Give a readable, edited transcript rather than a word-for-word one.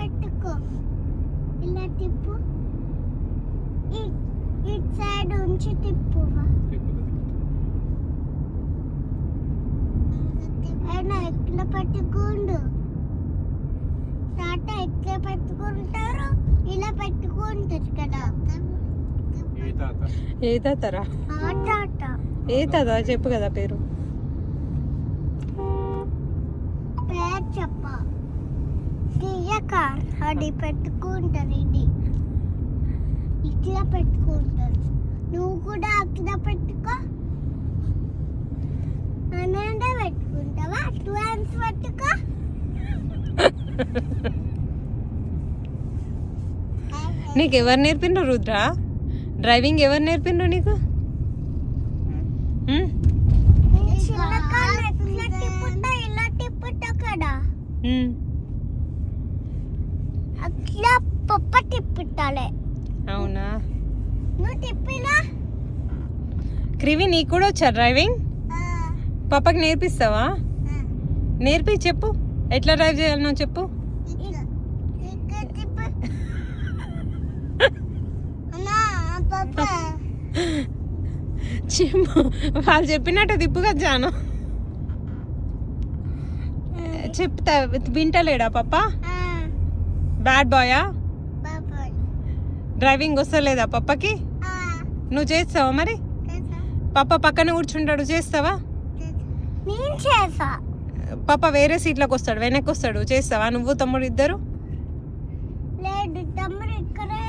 పెట్టుకో, ఇలా తిప్పు, ఇటు సైడ్ ఉంచి తిప్పు. ఎట్లా పెట్టుకోండు తాత, ఎట్లా పెట్టుకుంటారు? ఇలా పెట్టుకుంటారు కదా. ఏ తాతరా? తాత ఏ తాత చెప్పు కదా పేరు. పేరు చెప్ప, తీయక అది పెట్టుకుంటారు. ఇది ఇట్లా పెట్టుకుంటారు. నువ్వు కూడా అట్లా పెట్టుకో. అనంటే పెట్టుకుంటావా? 2 hands పెట్టుకో. నీకు ఎవరు నేర్పిండ్రు రుద్ర? డ్రైవింగ్ ఎవరు నేర్పిండ్రు నీకు? చిన్న కాళ్ళు ఎట్లా తిప్పుతా, ఇలా తిప్పుతా కదా. అట్లా పప్ప తిప్పుతాలే. అవునా? నువ్వు తిప్పినా? క్రివి నీకు కూడా వచ్చా డ్రైవింగ్? పాపకి నేర్పిస్తావా? నేర్పి చెప్పు, ఎట్లా డ్రైవ్ చేయాలనో చెప్పు. చెప్పు, వాళ్ళు చెప్పినట్టు తిప్పుగా జాను. చెప్తా వింటలేడా పాప? బ్యాడ్ బాయా? డ్రైవింగ్ వస్తలేదా పప్పకి? నువ్వు చేస్తావా మరి? పాప పక్కన కూర్చుంటాడు, చేస్తావా? నేను చేసా. పాప వేరే సీట్లోకి వస్తాడు, వెనక్కి వస్తాడు, చేస్తావా నువ్వు తమ్ముడు ఇద్దరు? లేదు, తమ్ముడు ఇక్కడే